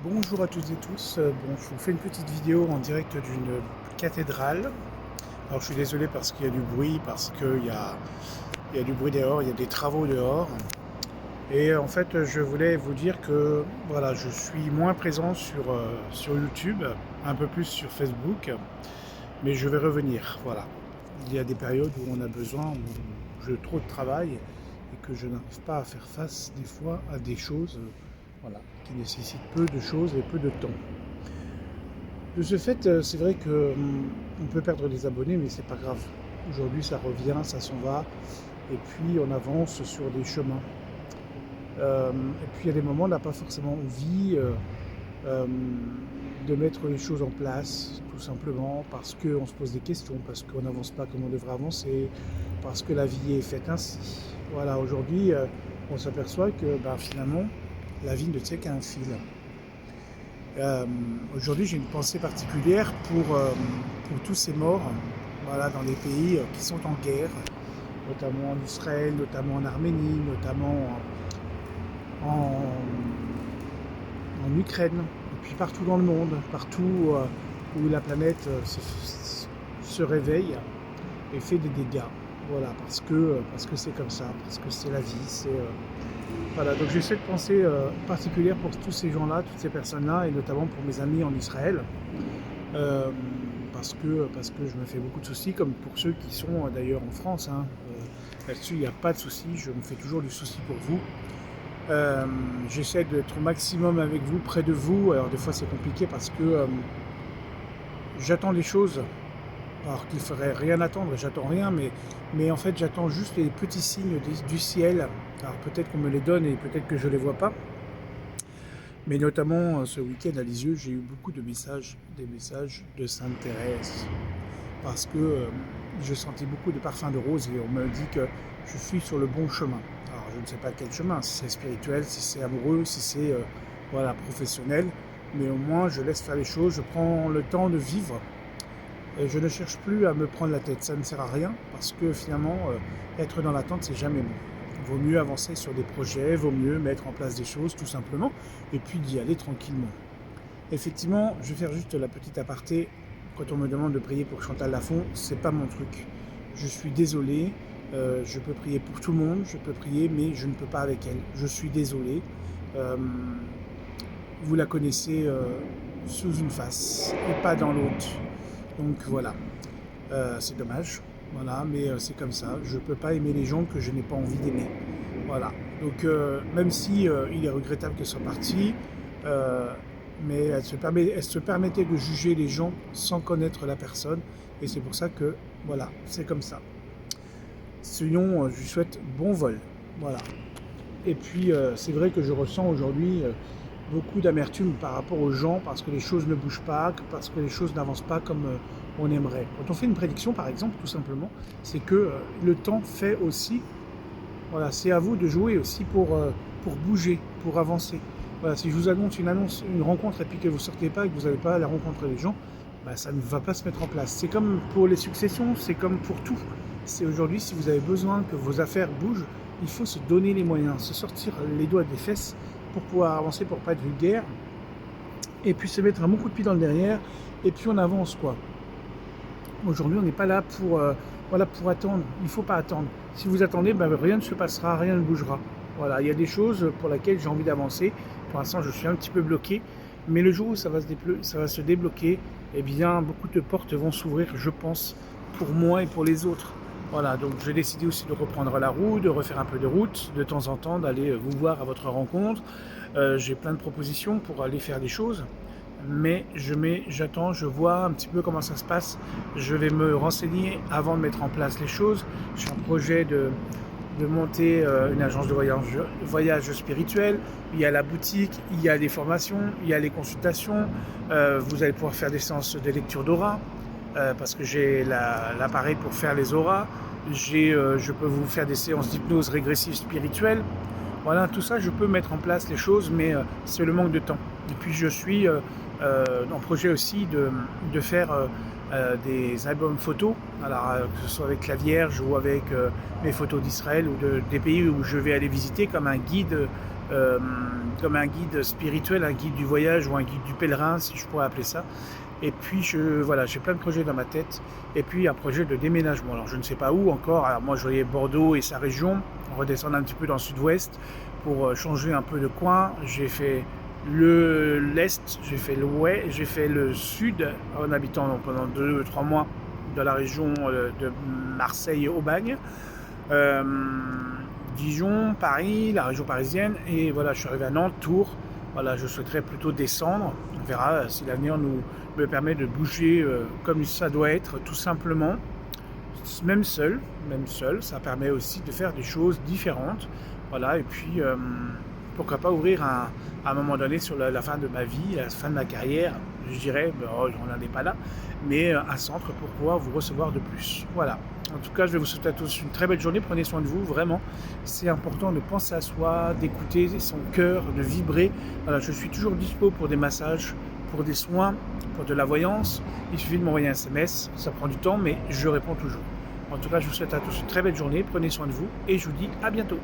Bonjour à toutes et tous. Je vous fais une petite vidéo en direct d'une cathédrale. Alors je suis désolé parce qu'il y a du bruit, parce qu'il y a du bruit dehors, il y a des travaux dehors. Et en fait, je voulais vous dire que voilà, je suis moins présent sur YouTube, un peu plus sur Facebook, mais je vais revenir. Voilà. Il y a des périodes où on a besoin, où j'ai trop de travail et que je n'arrive pas à faire face des fois à des choses voilà, qui nécessitent peu de choses et peu de temps. De ce fait, c'est vrai qu'on peut perdre des abonnés, mais c'est pas grave. Aujourd'hui, ça revient, ça s'en va, et puis on avance sur des chemins. Et puis il y a des moments où on n'a pas forcément envie euh, de mettre les choses en place, tout simplement parce qu'on se pose des questions, parce qu'on n'avance pas comme on devrait avancer, parce que la vie est faite ainsi. Voilà, aujourd'hui, on s'aperçoit que finalement, la vie ne tient qu'à un fil. Euh, Aujourd'hui, j'ai une pensée particulière pour tous ces morts voilà, dans les pays qui sont en guerre, notamment en Israël, notamment en Arménie, notamment en, en Ukraine, et puis partout dans le monde, partout où la planète se réveille et fait des dégâts. Voilà, parce que c'est comme ça, parce que c'est la vie. Voilà, donc j'ai cette pensée particulière pour tous ces gens-là, toutes ces personnes-là, et notamment pour mes amis en Israël, euh, parce que je me fais beaucoup de soucis, comme pour ceux qui sont d'ailleurs en France. Là-dessus, il n'y a pas de souci, je me fais toujours du souci pour vous. J'essaie d'être au maximum avec vous, près de vous. Alors des fois c'est compliqué parce que j'attends des choses, alors qu'il ne faudrait rien attendre, j'attends rien, mais en fait j'attends juste les petits signes du ciel. Alors peut-être qu'on me les donne et peut-être que je ne les vois pas. Mais notamment ce week-end à Lisieux, j'ai eu beaucoup de messages, des messages de Sainte Thérèse. Parce que je sentais beaucoup de parfums de rose et on me dit que je suis sur le bon chemin. Alors je ne sais pas quel chemin, si c'est spirituel, si c'est amoureux, si c'est voilà, professionnel. Mais au moins je laisse faire les choses, je prends le temps de vivre. Et je ne cherche plus à me prendre la tête, ça ne sert à rien. Parce que finalement, être dans l'attente, c'est jamais bon. Il vaut mieux avancer sur des projets, vaut mieux mettre en place des choses tout simplement, et puis d'y aller tranquillement. Effectivement, je vais faire juste la petite aparté. Quand on me demande de prier pour Chantal Lafont, c'est pas mon truc. Je suis désolé, je peux prier pour tout le monde, je peux prier, mais je ne peux pas avec elle. Je suis désolé. Euh, vous la connaissez sous une face et pas dans l'autre. Donc voilà, c'est dommage. Voilà, mais c'est comme ça. Je ne peux pas aimer les gens que je n'ai pas envie d'aimer. Voilà. Donc même si il est regrettable qu'elle soit partie, mais elle se permettait de juger les gens sans connaître la personne. Et c'est pour ça que voilà, c'est comme ça. Sinon, je lui souhaite bon vol. Voilà. Et puis c'est vrai que je ressens aujourd'hui beaucoup d'amertume par rapport aux gens parce que les choses ne bougent pas, parce que les choses n'avancent pas comme on aimerait. Quand on fait une prédiction par exemple, tout simplement, c'est que le temps fait aussi, voilà, c'est à vous de jouer aussi pour bouger, pour avancer. Voilà, si je vous annonce une rencontre et puis que vous ne sortez pas et que vous n'avez pas à la rencontre des gens, ça ne va pas se mettre en place. C'est comme pour les successions, c'est comme pour tout. C'est aujourd'hui, si vous avez besoin que vos affaires bougent, il faut se donner les moyens, se sortir les doigts des fesses pour pouvoir avancer, pour ne pas être vulgaire, et puis se mettre un bon coup de pied dans le derrière, et puis on avance quoi. Aujourd'hui, on n'est pas là voilà, pour attendre. Il ne faut pas attendre. Si vous attendez, rien ne se passera, rien ne bougera. Voilà, il y a des choses pour lesquelles j'ai envie d'avancer. Pour l'instant, je suis un petit peu bloqué. Mais le jour où ça va se débloquer, eh bien, beaucoup de portes vont s'ouvrir, je pense, pour moi et pour les autres. Voilà, donc j'ai décidé aussi de reprendre la route, de refaire un peu de route, de temps en temps, d'aller vous voir à votre rencontre. J'ai plein de propositions pour aller faire des choses. Mais j'attends, je vois un petit peu comment ça se passe. Je vais me renseigner avant de mettre en place les choses. J'ai un projet de monter une agence de voyage spirituel. Il y a la boutique, il y a les formations, il y a les consultations. Vous allez pouvoir faire des séances de lecture d'aura parce que j'ai l'appareil pour faire les auras. Je peux vous faire des séances d'hypnose régressive spirituelle. Voilà, tout ça, je peux mettre en place les choses, mais c'est le manque de temps. Et puis je suis en projet aussi de faire des albums photos, alors que ce soit avec la Vierge ou avec mes photos d'Israël ou des pays où je vais aller visiter comme un guide comme un guide spirituel, un guide du voyage ou un guide du pèlerin, si je pourrais appeler ça. Et puis voilà, j'ai plein de projets dans ma tête. Et puis un projet de déménagement. Alors je ne sais pas où encore. Alors moi je voyais Bordeaux et sa région, redescendre un petit peu dans le sud-ouest pour changer un peu de coin. J'ai fait l'est, j'ai fait l'ouest, j'ai fait le sud en habitant pendant 2-3 mois dans la région de Marseille-Aubagne. Dijon, Paris, la région parisienne, et voilà, je suis arrivé à Nantes, Tours. Voilà, je souhaiterais plutôt descendre. On verra si l'avenir me permet de bouger comme ça doit être, tout simplement. Même seul, ça permet aussi de faire des choses différentes. Voilà, et puis pourquoi pas ouvrir à un moment donné sur la fin de ma vie, la fin de ma carrière, je dirais, on n'en est pas là, mais un centre pour pouvoir vous recevoir de plus. Voilà. En tout cas, je vais vous souhaiter à tous une très belle journée. Prenez soin de vous, vraiment. C'est important de penser à soi, d'écouter son cœur, de vibrer. Voilà, je suis toujours dispo pour des massages, pour des soins, pour de la voyance. Il suffit de m'envoyer un SMS. Ça prend du temps, mais je réponds toujours. En tout cas, je vous souhaite à tous une très belle journée. Prenez soin de vous et je vous dis à bientôt.